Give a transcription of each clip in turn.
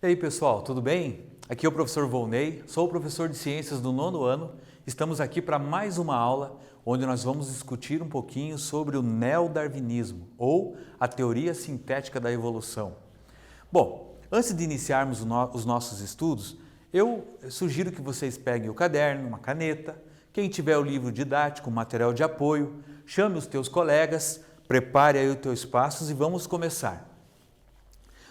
E aí pessoal, tudo bem? Aqui é o professor Volney, sou professor de ciências do 9º ano. Estamos aqui para mais uma aula onde nós vamos discutir um pouquinho sobre o neodarwinismo ou a teoria sintética da evolução. Bom, antes de iniciarmos os nossos estudos, eu sugiro que vocês peguem o caderno, uma caneta, quem tiver o livro didático, material de apoio, chame os teus colegas, prepare aí os teus espaços e vamos começar.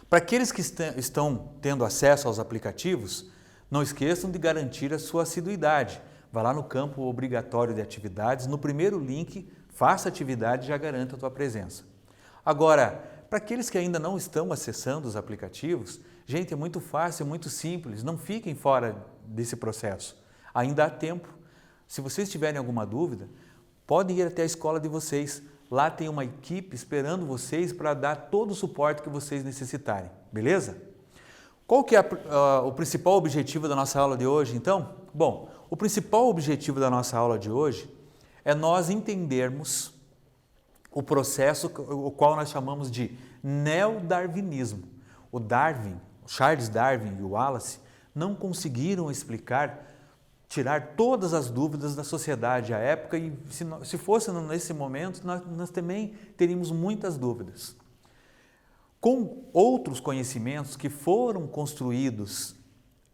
Para aqueles que estão tendo acesso aos aplicativos, não esqueçam de garantir a sua assiduidade. Vá lá no campo obrigatório de atividades, no primeiro link, faça atividade e já garanta a tua presença. Agora, para aqueles que ainda não estão acessando os aplicativos, gente, é muito fácil, é muito simples, não fiquem fora desse processo. Ainda há tempo. Se vocês tiverem alguma dúvida, podem ir até a escola de vocês. Lá tem uma equipe esperando vocês para dar todo o suporte que vocês necessitarem, beleza? Qual que é o principal objetivo da nossa aula de hoje, então? Bom, o principal objetivo da nossa aula de hoje é nós entendermos o processo, o qual nós chamamos de neodarwinismo. O Darwin, o Charles Darwin e o Wallace não conseguiram tirar todas as dúvidas da sociedade à época e se fosse nesse momento, nós também teríamos muitas dúvidas. Com outros conhecimentos que foram construídos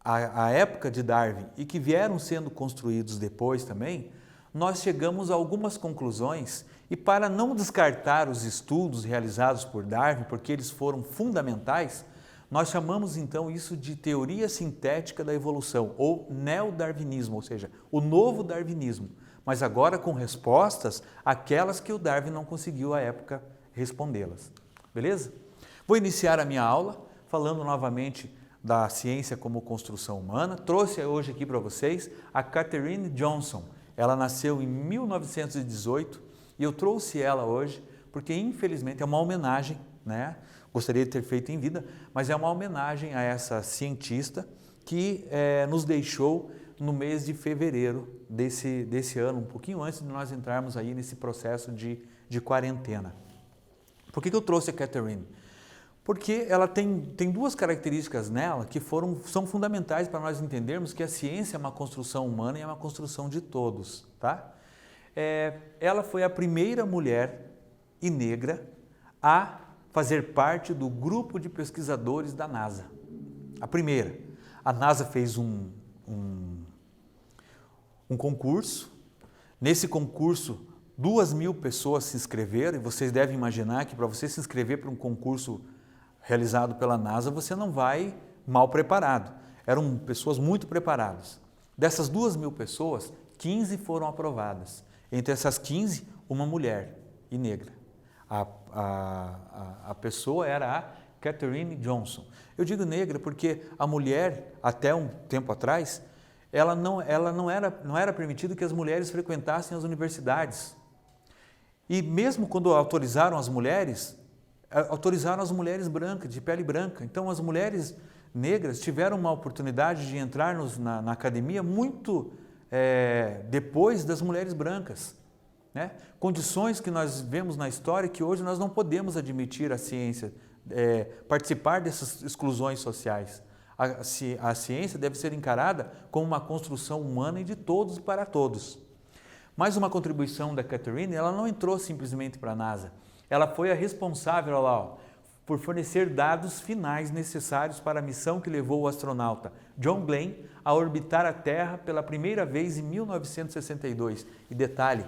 à época de Darwin e que vieram sendo construídos depois também, nós chegamos a algumas conclusões e para não descartar os estudos realizados por Darwin, porque eles foram fundamentais, nós chamamos então isso de teoria sintética da evolução ou neodarwinismo, ou seja, o novo darwinismo, mas agora com respostas aquelas que o Darwin não conseguiu à época respondê-las. Beleza? Vou iniciar a minha aula falando novamente da ciência como construção humana. Trouxe hoje aqui para vocês a Katherine Johnson. Ela nasceu em 1918 e eu trouxe ela hoje porque infelizmente é uma homenagem, né? Gostaria de ter feito em vida, mas é uma homenagem a essa cientista que nos deixou no mês de fevereiro desse ano, um pouquinho antes de nós entrarmos aí nesse processo de quarentena. Por que eu trouxe a Katherine? Porque ela tem duas características nela que são fundamentais para nós entendermos que a ciência é uma construção humana e é uma construção de todos. Tá? Ela foi a primeira mulher e negra a fazer parte do grupo de pesquisadores da NASA. A primeira. A NASA fez um concurso. Nesse concurso, 2.000 pessoas se inscreveram e vocês devem imaginar que para você se inscrever para um concurso realizado pela NASA, você não vai mal preparado. Eram pessoas muito preparadas. Dessas 2.000 pessoas, 15 foram aprovadas. Entre essas 15, uma mulher e negra. A pessoa era a Katherine Johnson. Eu digo negra porque a mulher, até um tempo atrás, não era permitido que as mulheres frequentassem as universidades. E mesmo quando autorizaram as mulheres brancas, de pele branca. Então as mulheres negras tiveram uma oportunidade de entrar na academia muito depois das mulheres brancas. Né? Condições que nós vemos na história que hoje nós não podemos admitir a ciência participar dessas exclusões sociais. A ciência deve ser encarada como uma construção humana e de todos e para todos. Mais uma contribuição da Katherine, ela não entrou simplesmente para a NASA. Ela foi a responsável por fornecer dados finais necessários para a missão que levou o astronauta John Glenn a orbitar a Terra pela primeira vez em 1962. E detalhe,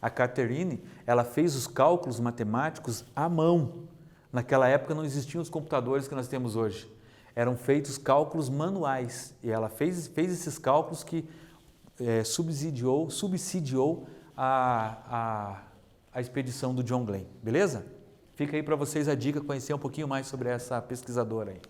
a Katherine, ela fez os cálculos matemáticos à mão. Naquela época não existiam os computadores que nós temos hoje. Eram feitos cálculos manuais e ela fez esses cálculos que subsidiou a expedição do John Glenn. Beleza? Fica aí para vocês a dica, conhecer um pouquinho mais sobre essa pesquisadora aí.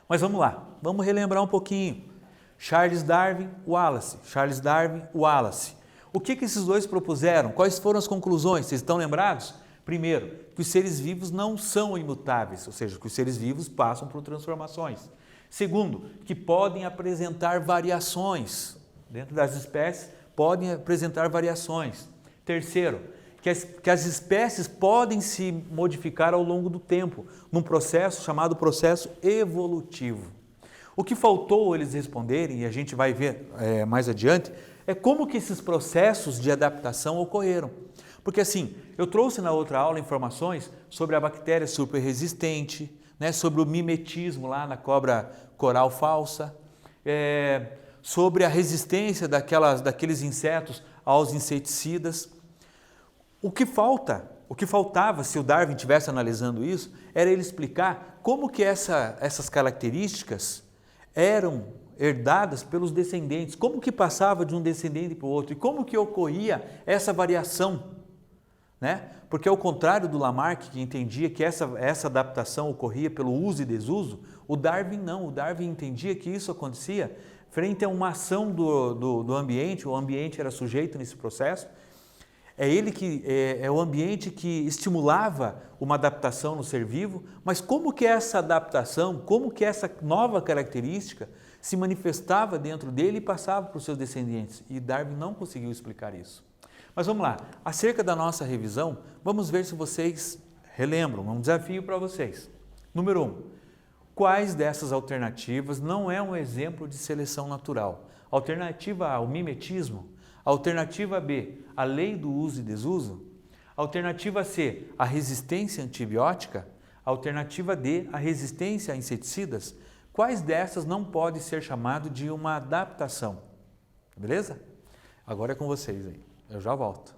Mas vamos lá, vamos relembrar um pouquinho. Charles Darwin, Wallace. Charles Darwin, Wallace. O que esses dois propuseram? Quais foram as conclusões? Vocês estão lembrados? Primeiro, que os seres vivos não são imutáveis, ou seja, que os seres vivos passam por transformações. Segundo, que podem apresentar variações. Dentro das espécies, podem apresentar variações. Terceiro, que as espécies podem se modificar ao longo do tempo, num processo chamado processo evolutivo. O que faltou eles responderem, e a gente vai ver mais adiante, é como que esses processos de adaptação ocorreram. Porque assim, eu trouxe na outra aula informações sobre a bactéria superresistente, né, sobre o mimetismo lá na cobra coral falsa, sobre a resistência daqueles insetos aos inseticidas. O que faltava, se o Darwin estivesse analisando isso, era ele explicar como que essas características eram herdadas pelos descendentes, como que passava de um descendente para o outro e como que ocorria essa variação, né? Porque ao contrário do Lamarck, que entendia que essa adaptação ocorria pelo uso e desuso, o Darwin não, o Darwin entendia que isso acontecia frente a uma ação do ambiente, o ambiente era sujeito nesse processo, é o ambiente que estimulava uma adaptação no ser vivo, mas como que essa adaptação, como que essa nova característica se manifestava dentro dele e passava para os seus descendentes. E Darwin não conseguiu explicar isso. Mas vamos lá, acerca da nossa revisão, vamos ver se vocês relembram, um desafio para vocês. Número 1, quais dessas alternativas não é um exemplo de seleção natural? Alternativa A, o mimetismo. Alternativa B, a lei do uso e desuso. Alternativa C, a resistência antibiótica. Alternativa D, a resistência a inseticidas. Quais dessas não pode ser chamado de uma adaptação? Beleza? Agora é com vocês aí. Eu já volto.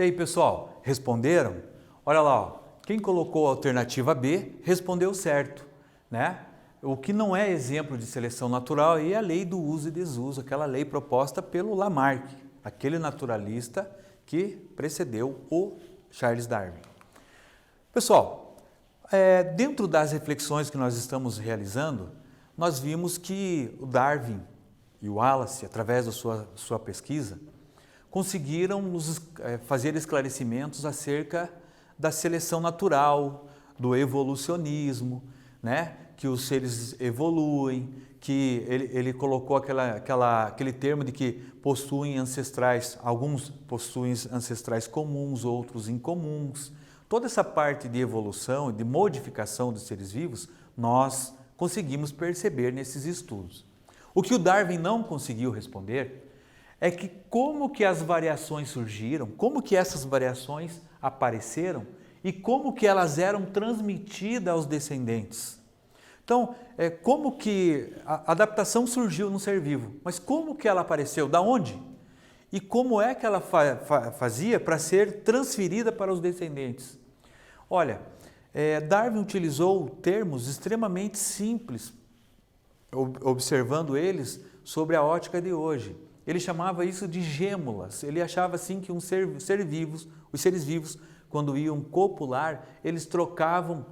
E aí, pessoal, responderam? Olha lá, ó, quem colocou a alternativa B respondeu certo, né? O que não é exemplo de seleção natural é a lei do uso e desuso, aquela lei proposta pelo Lamarck, aquele naturalista que precedeu o Charles Darwin. Pessoal, dentro das reflexões que nós estamos realizando, nós vimos que o Darwin e o Wallace, através da sua pesquisa, conseguiram nos fazer esclarecimentos acerca da seleção natural, do evolucionismo, né? Que os seres evoluem, que ele colocou aquele termo de que possuem ancestrais, alguns possuem ancestrais comuns, outros incomuns. Toda essa parte de evolução e de modificação dos seres vivos, nós conseguimos perceber nesses estudos. O que o Darwin não conseguiu responder é que como que as variações surgiram, como que essas variações apareceram e como que elas eram transmitidas aos descendentes. Então, como que a adaptação surgiu no ser vivo, mas como que ela apareceu, da onde? E como é que ela fazia para ser transferida para os descendentes? Olha, Darwin utilizou termos extremamente simples, observando eles sobre a ótica de hoje. Ele chamava isso de gêmulas. Ele achava assim que os seres vivos, quando iam copular, eles trocavam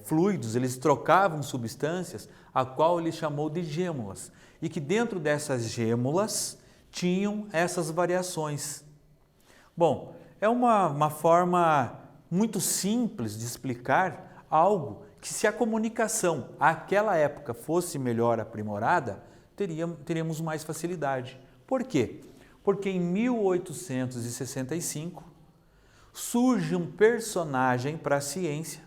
fluidos, eles trocavam substâncias, a qual ele chamou de gêmulas. E que dentro dessas gêmulas tinham essas variações. Bom, é uma forma muito simples de explicar algo que, se a comunicação àquela época fosse melhor aprimorada, teríamos mais facilidade. Por quê? Porque em 1865 surge um personagem para a ciência,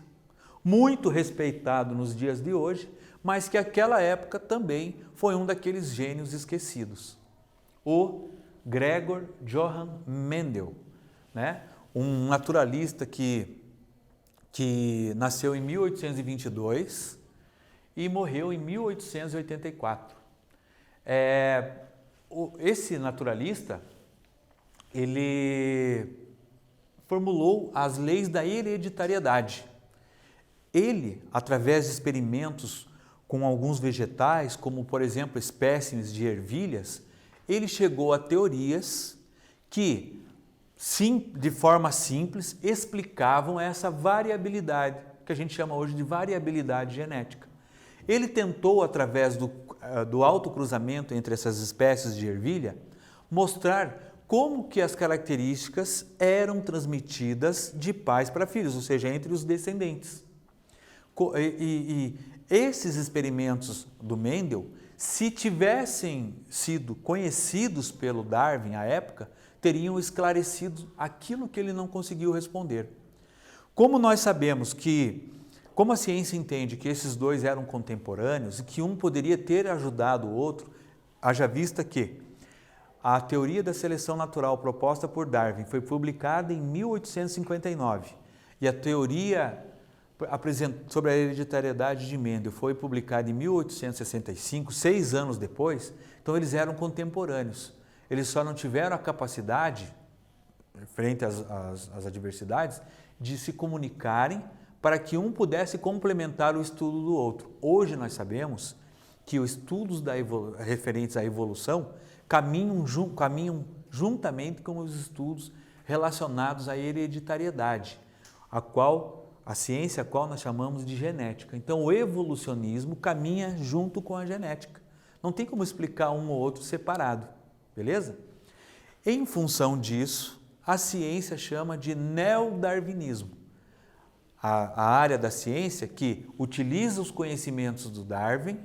muito respeitado nos dias de hoje, mas que naquela época também foi um daqueles gênios esquecidos. O Gregor Johann Mendel, né? Um naturalista que nasceu em 1822 e morreu em 1884. Esse naturalista, ele formulou as leis da hereditariedade. Ele, através de experimentos com alguns vegetais, como por exemplo espécimes de ervilhas, ele chegou a teorias que, de forma simples, explicavam essa variabilidade, que a gente chama hoje de variabilidade genética. Ele tentou, através do autocruzamento entre essas espécies de ervilha, mostrar como que as características eram transmitidas de pais para filhos, ou seja, entre os descendentes. E esses experimentos do Mendel, se tivessem sido conhecidos pelo Darwin à época, teriam esclarecido aquilo que ele não conseguiu responder. Como nós sabemos como a ciência entende que esses dois eram contemporâneos e que um poderia ter ajudado o outro, haja vista que a teoria da seleção natural proposta por Darwin foi publicada em 1859 e a teoria sobre a hereditariedade de Mendel foi publicada em 1865, 6 anos depois, então eles eram contemporâneos. Eles só não tiveram a capacidade, frente às adversidades, de se comunicarem para que um pudesse complementar o estudo do outro. Hoje nós sabemos que os estudos referentes à evolução caminham juntamente com os estudos relacionados à hereditariedade, a ciência a qual nós chamamos de genética. Então o evolucionismo caminha junto com a genética. Não tem como explicar um ou outro separado, beleza? Em função disso, a ciência chama de neodarwinismo. A área da ciência que utiliza os conhecimentos do Darwin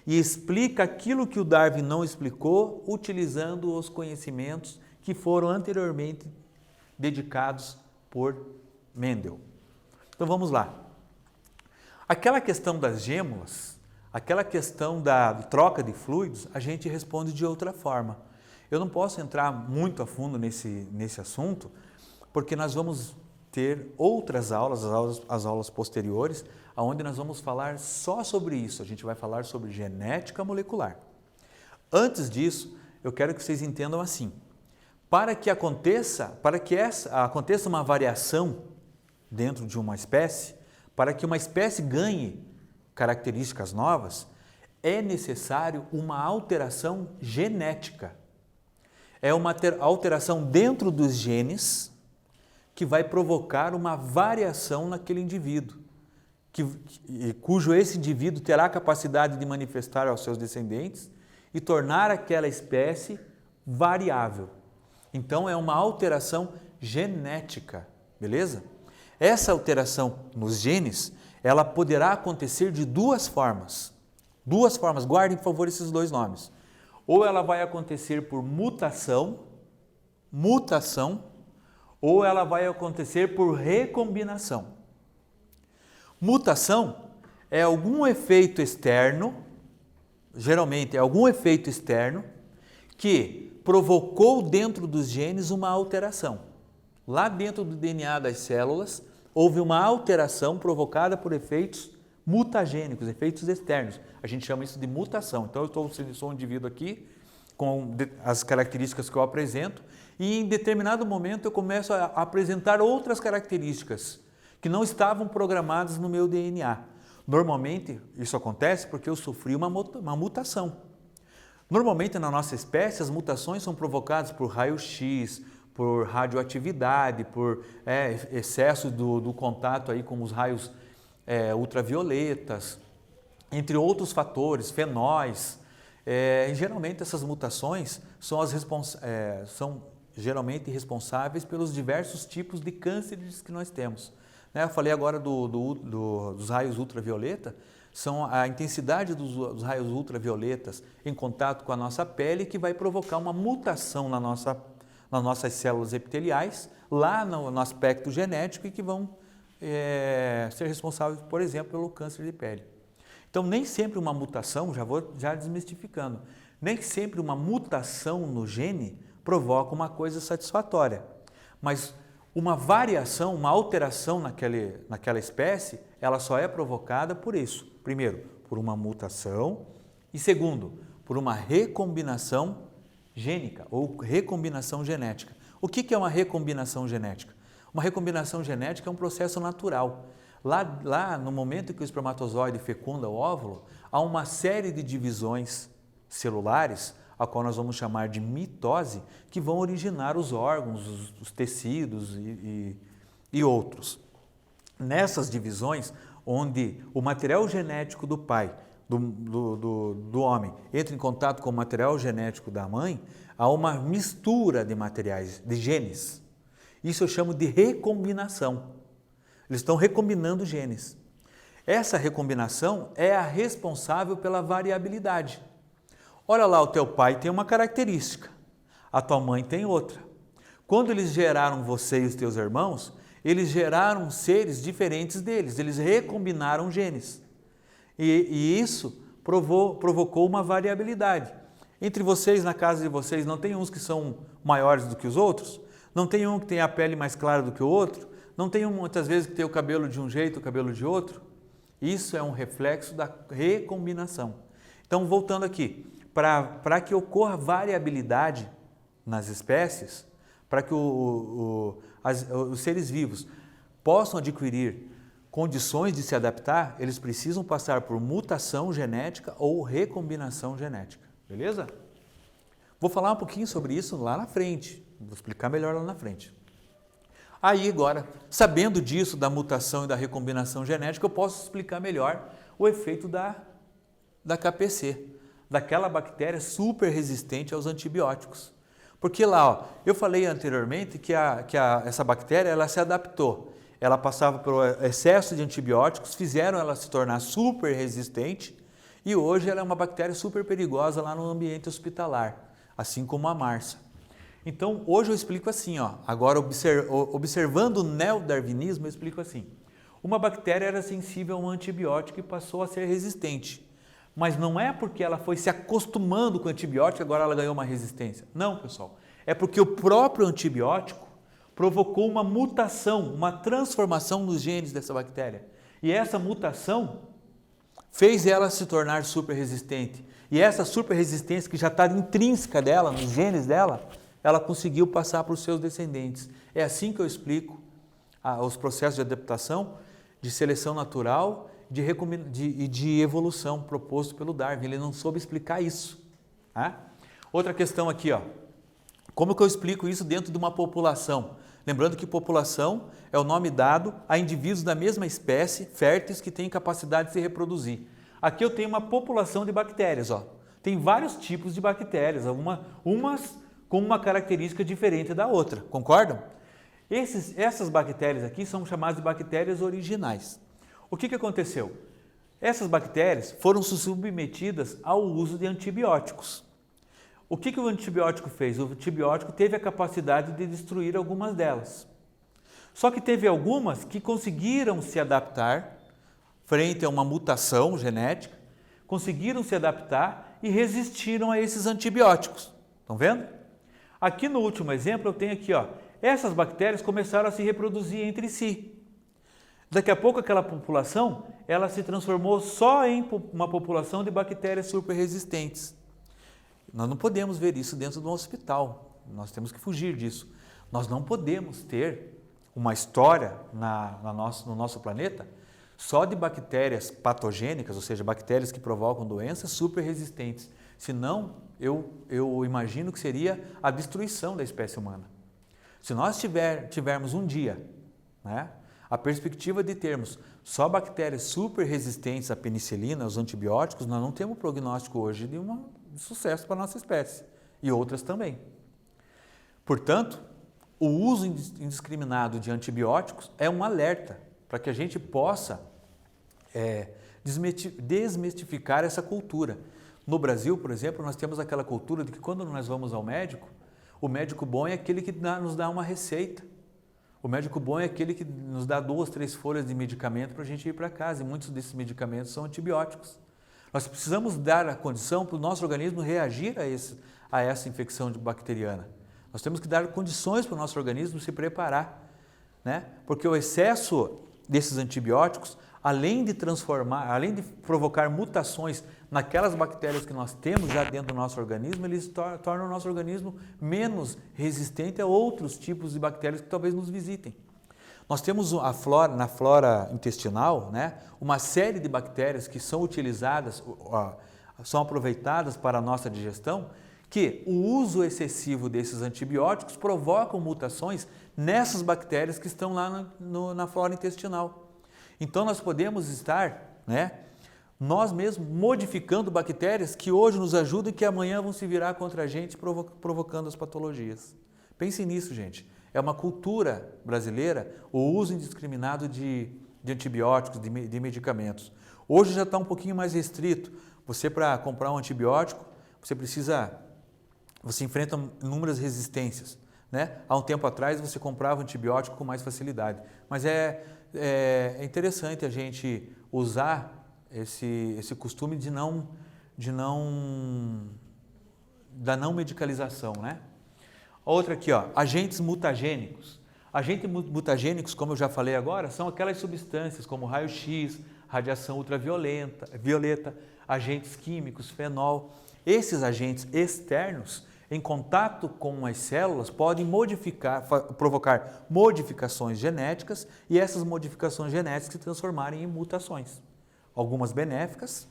e explica aquilo que o Darwin não explicou, utilizando os conhecimentos que foram anteriormente dedicados por Mendel. Então vamos lá. Aquela questão das gêmulas, aquela questão da troca de fluidos, a gente responde de outra forma. Eu não posso entrar muito a fundo nesse assunto, porque nós vamos ter outras aulas, as aulas posteriores, onde nós vamos falar só sobre isso. A gente vai falar sobre genética molecular. Antes disso, eu quero que vocês entendam assim. Para que aconteça uma variação dentro de uma espécie, para que uma espécie ganhe características novas, é necessário uma alteração genética. É uma alteração dentro dos genes que vai provocar uma variação naquele indivíduo, cujo esse indivíduo terá a capacidade de manifestar aos seus descendentes e tornar aquela espécie variável. Então, é uma alteração genética, beleza? Essa alteração nos genes, ela poderá acontecer de duas formas. Duas formas, guardem por favor esses dois nomes. Ou ela vai acontecer por mutação, ou ela vai acontecer por recombinação. Mutação é algum efeito externo, geralmente é algum efeito externo, que provocou dentro dos genes uma alteração. Lá dentro do DNA das células, houve uma alteração provocada por efeitos mutagênicos, efeitos externos. A gente chama isso de mutação. Então, eu sou um indivíduo aqui, com as características que eu apresento, e em determinado momento eu começo a apresentar outras características que não estavam programadas no meu DNA. Normalmente, isso acontece porque eu sofri uma mutação. Normalmente, na nossa espécie, as mutações são provocadas por raio-x, por radioatividade, por excesso do contato aí com os raios ultravioletas, entre outros fatores, fenóis. E geralmente, essas mutações são geralmente responsáveis pelos diversos tipos de cânceres que nós temos. Eu falei agora dos raios ultravioleta. São a intensidade dos raios ultravioletas em contato com a nossa pele que vai provocar uma mutação nas nossas células epiteliais, lá no aspecto genético, e que vão ser responsáveis, por exemplo, pelo câncer de pele. Então, nem sempre uma mutação, já desmistificando, nem sempre uma mutação no gene provoca uma coisa satisfatória, mas uma variação, uma alteração naquela espécie, ela só é provocada por isso. Primeiro, por uma mutação e segundo, por uma recombinação gênica ou recombinação genética. O que é uma recombinação genética? Uma recombinação genética é um processo natural. Lá no momento que o espermatozoide fecunda o óvulo, há uma série de divisões celulares, a qual nós vamos chamar de mitose, que vão originar os órgãos, os tecidos e outros. Nessas divisões, onde o material genético do pai, do homem, entra em contato com o material genético da mãe, há uma mistura de materiais, de genes. Isso eu chamo de recombinação. Eles estão recombinando genes. Essa recombinação é a responsável pela variabilidade. Olha lá, o teu pai tem uma característica, a tua mãe tem outra. Quando eles geraram você e os teus irmãos, eles geraram seres diferentes deles, eles recombinaram genes. E isso provocou uma variabilidade. Entre vocês, na casa de vocês, não tem uns que são maiores do que os outros? Não tem um que tem a pele mais clara do que o outro? Não tem um, muitas vezes, que tem o cabelo de um jeito, o cabelo de outro? Isso é um reflexo da recombinação. Então, voltando aqui, para que ocorra variabilidade nas espécies, para que os seres vivos possam adquirir condições de se adaptar, eles precisam passar por mutação genética ou recombinação genética, beleza? Vou falar um pouquinho sobre isso lá na frente, vou explicar melhor lá na frente. Aí agora, sabendo disso, da mutação e da recombinação genética, eu posso explicar melhor o efeito da KPC, daquela bactéria super resistente aos antibióticos. Porque lá, eu falei anteriormente que essa bactéria ela se adaptou. Ela passava pelo excesso de antibióticos, fizeram ela se tornar super resistente e hoje ela é uma bactéria super perigosa lá no ambiente hospitalar, assim como a Marsa. Então, hoje eu explico assim, agora observando o neodarwinismo, eu explico assim. Uma bactéria era sensível a um antibiótico e passou a ser resistente. Mas não é porque ela foi se acostumando com o antibiótico, agora ela ganhou uma resistência. Não, pessoal. É porque o próprio antibiótico provocou uma mutação, uma transformação nos genes dessa bactéria. E essa mutação fez ela se tornar super resistente. E essa super resistência que já está intrínseca dela, nos genes dela, ela conseguiu passar para os seus descendentes. É assim que eu explico os processos de adaptação, de seleção natural e de evolução proposto pelo Darwin. Ele não soube explicar isso. Tá? Outra questão aqui, ó. Como que eu explico isso dentro de uma população? Lembrando que população é o nome dado a indivíduos da mesma espécie, férteis, que têm capacidade de se reproduzir. Aqui eu tenho uma população de bactérias, ó. Tem vários tipos de bactérias, umas com uma característica diferente da outra, concordam? Essas bactérias aqui são chamadas de bactérias originais. O que aconteceu? Essas bactérias foram submetidas ao uso de antibióticos. O que o antibiótico fez? O antibiótico teve a capacidade de destruir algumas delas. Só que teve algumas que conseguiram se adaptar frente a uma mutação genética, conseguiram se adaptar e resistiram a esses antibióticos. Estão vendo? Aqui no último exemplo eu tenho aqui, ó, essas bactérias começaram a se reproduzir entre si. Daqui a pouco aquela população, ela se transformou só em uma população de bactérias superresistentes. Nós não podemos ver isso dentro de um hospital, nós temos que fugir disso. Nós não podemos ter uma história no nosso planeta só de bactérias patogênicas, ou seja, bactérias que provocam doenças superresistentes. Senão, eu imagino que seria a destruição da espécie humana. Se nós tivermos um dia, né, a perspectiva de termos só bactérias superresistentes à penicilina, aos antibióticos, nós não temos prognóstico hoje de sucesso para a nossa espécie e outras também. Portanto, o uso indiscriminado de antibióticos é um alerta para que a gente possa desmistificar essa cultura. No Brasil, por exemplo, nós temos aquela cultura de que quando nós vamos ao médico, o médico bom é aquele que nos dá uma receita. O médico bom é aquele que nos dá 2, 3 folhas de medicamento para a gente ir para casa, e muitos desses medicamentos são antibióticos. Nós precisamos dar a condição para o nosso organismo reagir a essa infecção bacteriana. Nós temos que dar condições para o nosso organismo se preparar, né? Porque o excesso desses antibióticos, além de provocar mutações naquelas bactérias que nós temos já dentro do nosso organismo, eles tornam o nosso organismo menos resistente a outros tipos de bactérias que talvez nos visitem. Nós temos na flora intestinal, né, uma série de bactérias que são utilizadas, são aproveitadas para a nossa digestão, que o uso excessivo desses antibióticos provocam mutações nessas bactérias que estão lá na flora intestinal. Então nós podemos estar, né, nós mesmos modificando bactérias que hoje nos ajudam e que amanhã vão se virar contra a gente, provocando as patologias. Pensem nisso, gente. É uma cultura brasileira o uso indiscriminado de antibióticos, de medicamentos. Hoje já está um pouquinho mais restrito. Você, para comprar um antibiótico, você enfrenta inúmeras resistências, né? Há um tempo atrás você comprava antibiótico com mais facilidade. Mas é interessante a gente usar esse costume da não medicalização, né? Outra aqui, ó, agentes mutagênicos. Agentes mutagênicos, como eu já falei agora, são aquelas substâncias como raio-x, radiação ultravioleta, agentes químicos, fenol. Esses agentes externos, em contato com as células, podem provocar modificações genéticas e essas modificações genéticas se transformarem em mutações. Algumas benéficas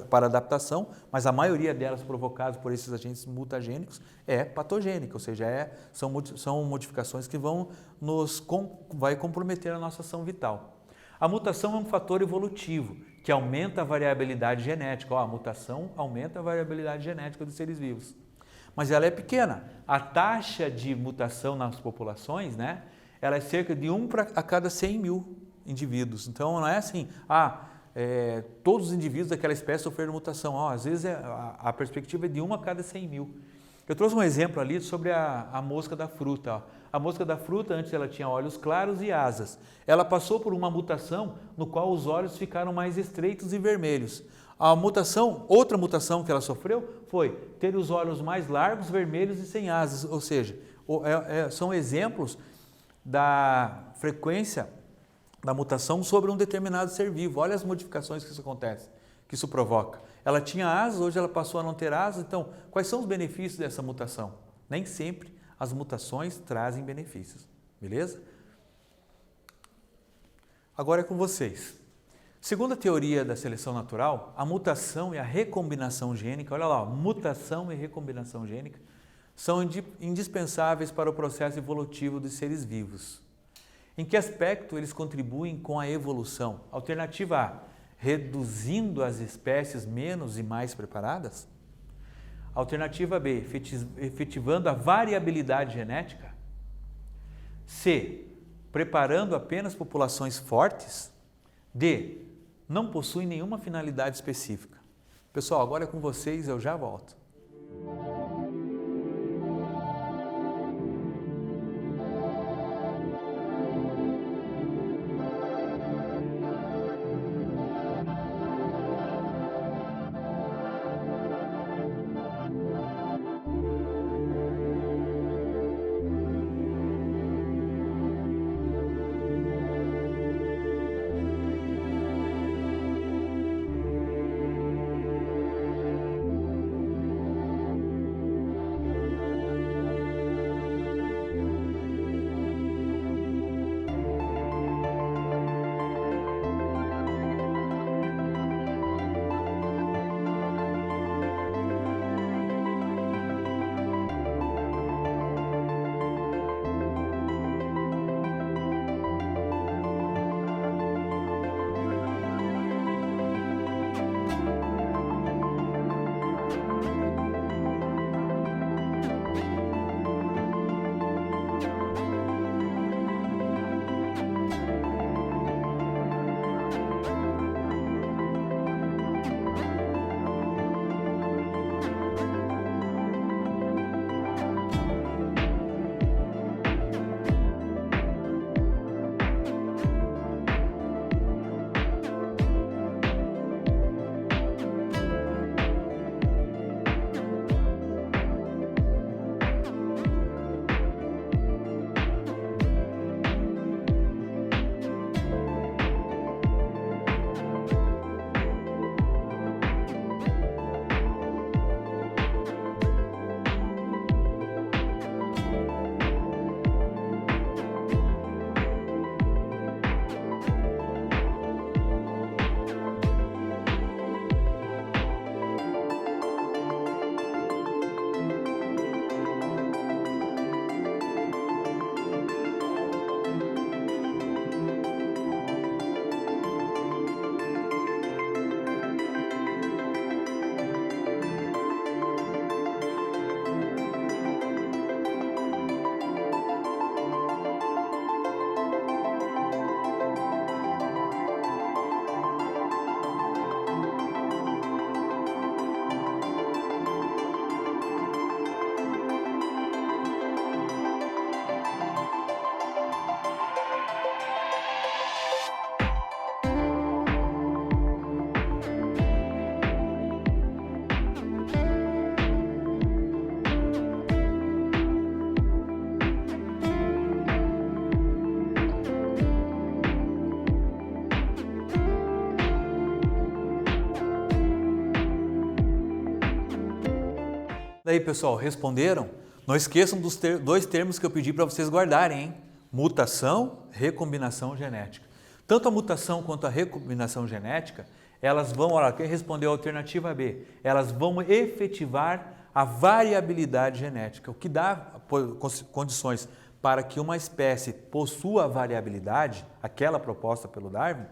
para adaptação, mas a maioria delas provocadas por esses agentes mutagênicos é patogênica, ou seja, são modificações que vai comprometer a nossa ação vital. A mutação é um fator evolutivo que aumenta a variabilidade genética. A mutação aumenta a variabilidade genética dos seres vivos. Mas ela é pequena. A taxa de mutação nas populações, né, ela é cerca de 1 a cada 100 mil indivíduos. Então não é assim, todos os indivíduos daquela espécie sofreram mutação. Às vezes a perspectiva é de 1 a cada 100 mil. Eu trouxe um exemplo ali sobre a mosca da fruta. A mosca da fruta, antes ela tinha olhos claros e asas. Ela passou por uma mutação no qual os olhos ficaram mais estreitos e vermelhos. Outra mutação que ela sofreu foi ter os olhos mais largos, vermelhos e sem asas. Ou seja, são exemplos da frequência da mutação sobre um determinado ser vivo. Olha as modificações que isso acontece, que isso provoca. Ela tinha asas, hoje ela passou a não ter asas. Então, quais são os benefícios dessa mutação? Nem sempre as mutações trazem benefícios, beleza? Agora é com vocês. Segundo a teoria da seleção natural, a mutação e a recombinação gênica, olha lá, mutação e recombinação gênica, são indispensáveis para o processo evolutivo dos seres vivos. Em que aspecto eles contribuem com a evolução? Alternativa A, reduzindo as espécies menos e mais preparadas? Alternativa B, efetivando a variabilidade genética? C, preparando apenas populações fortes? D, não possuem nenhuma finalidade específica. Pessoal, agora é com vocês, eu já volto. Daí, pessoal, responderam? Não esqueçam dos dois termos que eu pedi para vocês guardarem, hein? Mutação, recombinação genética. Tanto a mutação quanto a recombinação genética, elas vão, olha, quem respondeu a alternativa B, elas vão efetivar a variabilidade genética, o que dá condições para que uma espécie possua variabilidade, aquela proposta pelo Darwin,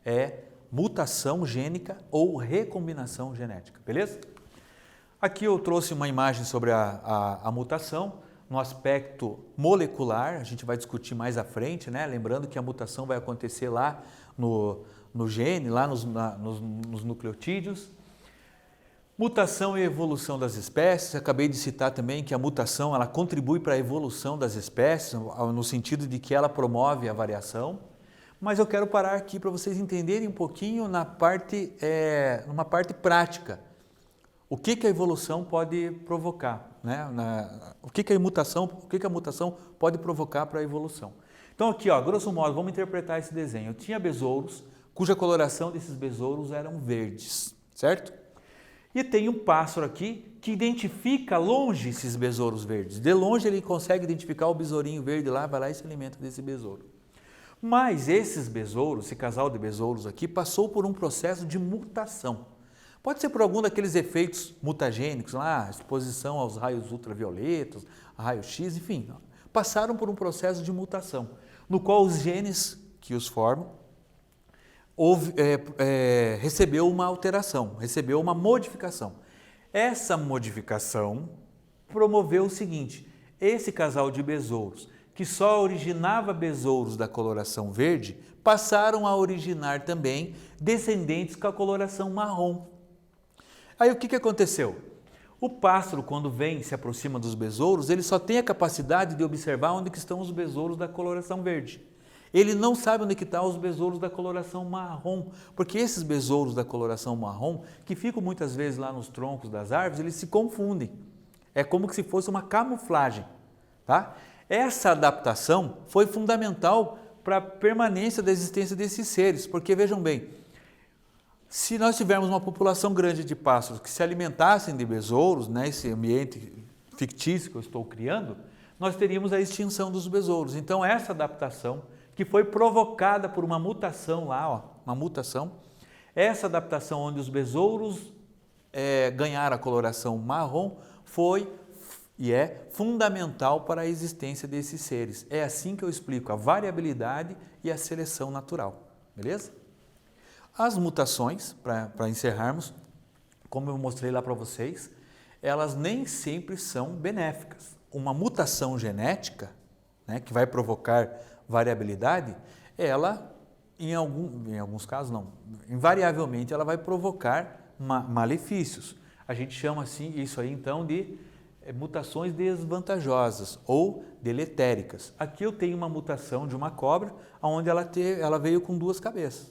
é mutação gênica ou recombinação genética, beleza? Aqui eu trouxe uma imagem sobre a mutação no aspecto molecular, a gente vai discutir mais à frente, né? Lembrando que a mutação vai acontecer lá no gene, lá nos nucleotídeos. Mutação e evolução das espécies, acabei de citar também que a mutação ela contribui para a evolução das espécies, no sentido de que ela promove a variação, mas eu quero parar aqui para vocês entenderem um pouquinho numa parte prática. O que a evolução pode provocar, né? O que a mutação pode provocar para a evolução. Então aqui, ó, grosso modo, vamos interpretar esse desenho. Eu tinha besouros, cuja coloração desses besouros eram verdes, certo? E tem um pássaro aqui que identifica longe esses besouros verdes. De longe ele consegue identificar o besourinho verde lá, vai lá e se alimenta desse besouro. Mas esses besouros, esse casal de besouros aqui, passou por um processo de mutação. Pode ser por algum daqueles efeitos mutagênicos, lá, exposição aos raios ultravioletos, raio-x, enfim, passaram por um processo de mutação, no qual os genes que os formam recebeu uma alteração, recebeu uma modificação. Essa modificação promoveu o seguinte: esse casal de besouros, que só originava besouros da coloração verde, passaram a originar também descendentes com a coloração marrom. Aí o que aconteceu? O pássaro, quando vem, se aproxima dos besouros, ele só tem a capacidade de observar onde que estão os besouros da coloração verde. Ele não sabe onde que estão os besouros da coloração marrom, porque esses besouros da coloração marrom, que ficam muitas vezes lá nos troncos das árvores, eles se confundem. É como se fosse uma camuflagem, tá? Essa adaptação foi fundamental para a permanência da existência desses seres, porque vejam bem, se nós tivermos uma população grande de pássaros que se alimentassem de besouros, né, esse ambiente fictício que eu estou criando, nós teríamos a extinção dos besouros. Então essa adaptação, que foi provocada por uma mutação lá, ó, uma mutação, essa adaptação onde os besouros ganharam a coloração marrom foi e é fundamental para a existência desses seres. É assim que eu explico a variabilidade e a seleção natural, beleza? As mutações, para encerrarmos, como eu mostrei lá para vocês, elas nem sempre são benéficas. Uma mutação genética, né, que vai provocar variabilidade, ela, em alguns casos não, invariavelmente ela vai provocar malefícios. A gente chama assim, isso aí então de mutações desvantajosas ou deletéricas. Aqui eu tenho uma mutação de uma cobra, onde ela veio com duas cabeças,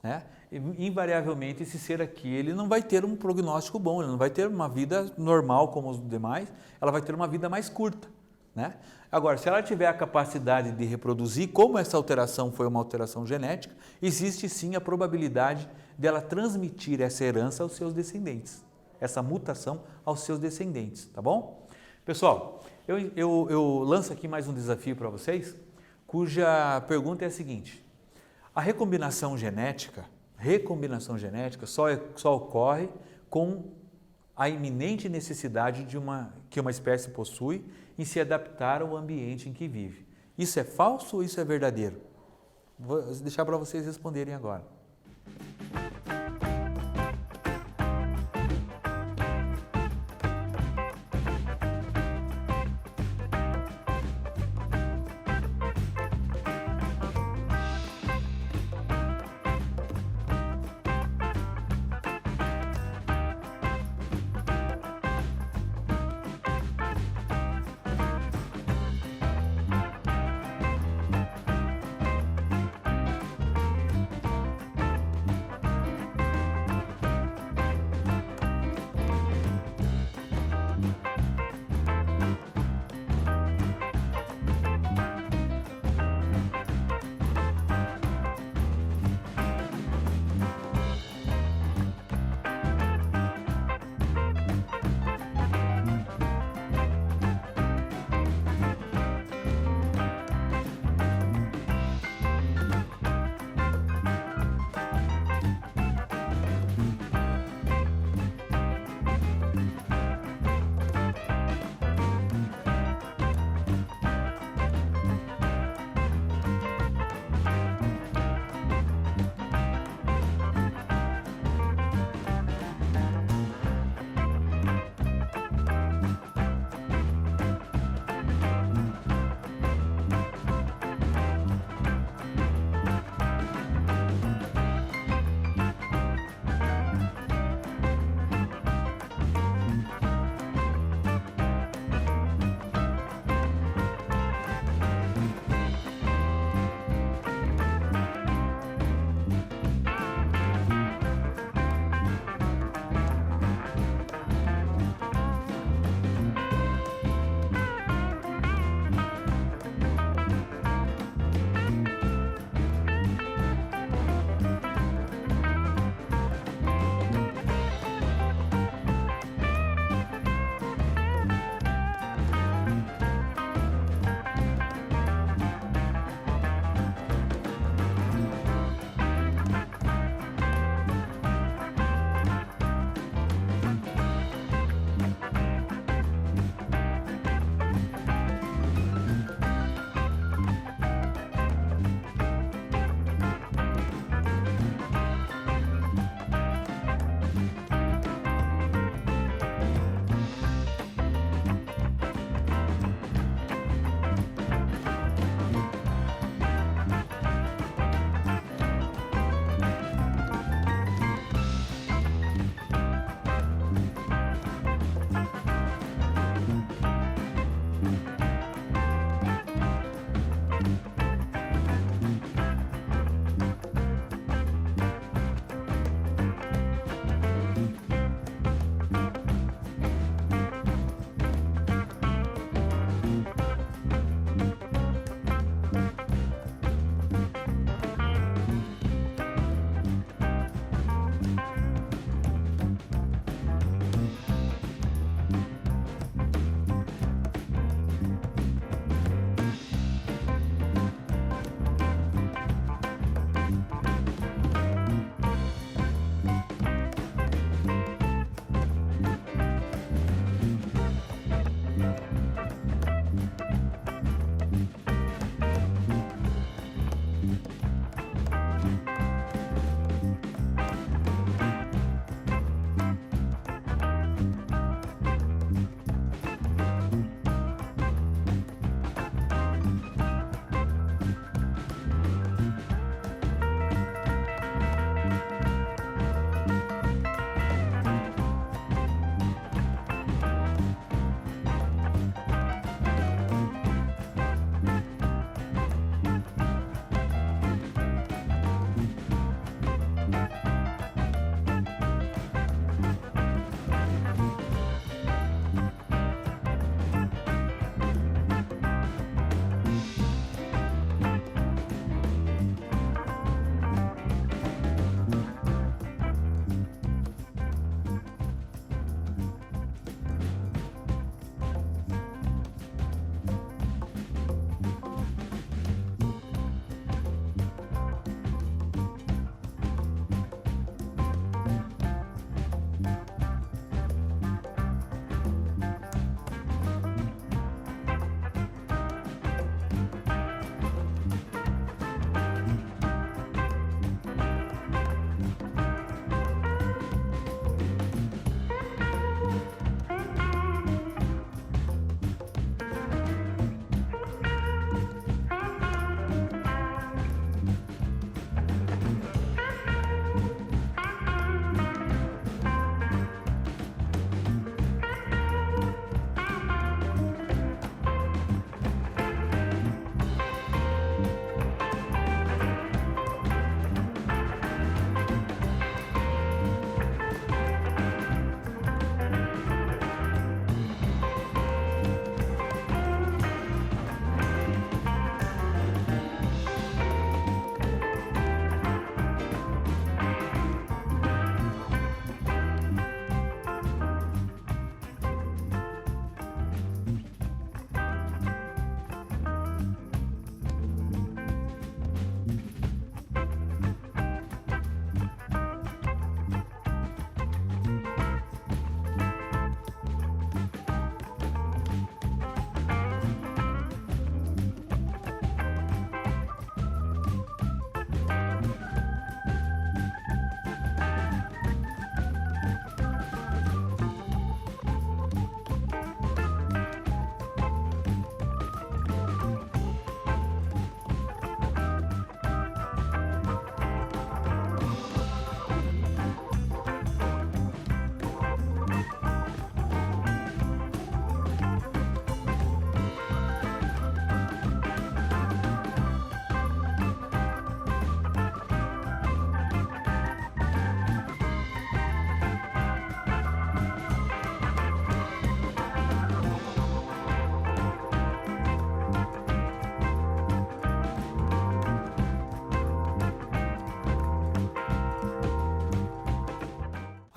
né? Invariavelmente esse ser aqui, ele não vai ter um prognóstico bom, ele não vai ter uma vida normal como os demais, ela vai ter uma vida mais curta, né? Agora, se ela tiver a capacidade de reproduzir, como essa alteração foi uma alteração genética, existe sim a probabilidade dela transmitir essa herança aos seus descendentes, essa mutação aos seus descendentes, tá bom? Pessoal, eu lanço aqui mais um desafio para vocês, cuja pergunta é a seguinte: a recombinação genética só ocorre com a iminente necessidade que uma espécie possui em se adaptar ao ambiente em que vive. Isso é falso ou isso é verdadeiro? Vou deixar para vocês responderem agora.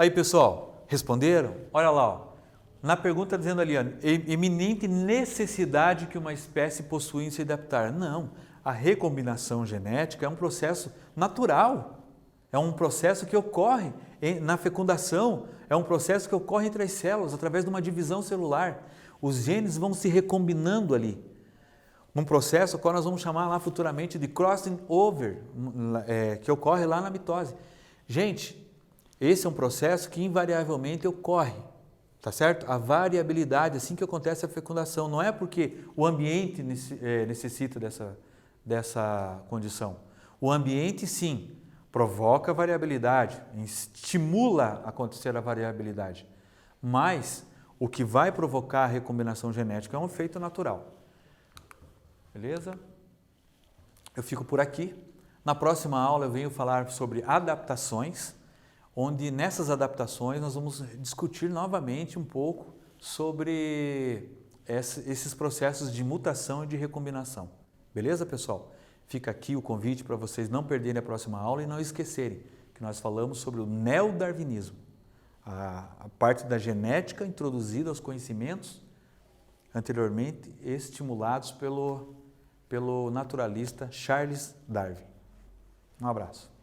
Aí, pessoal, responderam? Olha lá, ó. Na pergunta dizendo ali, ó, eminente necessidade que uma espécie possui em se adaptar. Não, a recombinação genética é um processo natural, é um processo que ocorre na fecundação, é um processo que ocorre entre as células, através de uma divisão celular. Os genes vão se recombinando ali, num processo que nós vamos chamar lá futuramente de crossing over, que ocorre lá na mitose. Gente, esse é um processo que invariavelmente ocorre, tá certo? A variabilidade, assim que acontece a fecundação, não é porque o ambiente necessita dessa condição. O ambiente, sim, provoca variabilidade, estimula a acontecer a variabilidade, mas o que vai provocar a recombinação genética é um efeito natural. Beleza? Eu fico por aqui. Na próxima aula eu venho falar sobre adaptações, onde nessas adaptações nós vamos discutir novamente um pouco sobre esses processos de mutação e de recombinação. Beleza, pessoal? Fica aqui o convite para vocês não perderem a próxima aula e não esquecerem que nós falamos sobre o neodarwinismo, a parte da genética introduzida aos conhecimentos anteriormente estimulados pelo naturalista Charles Darwin. Um abraço.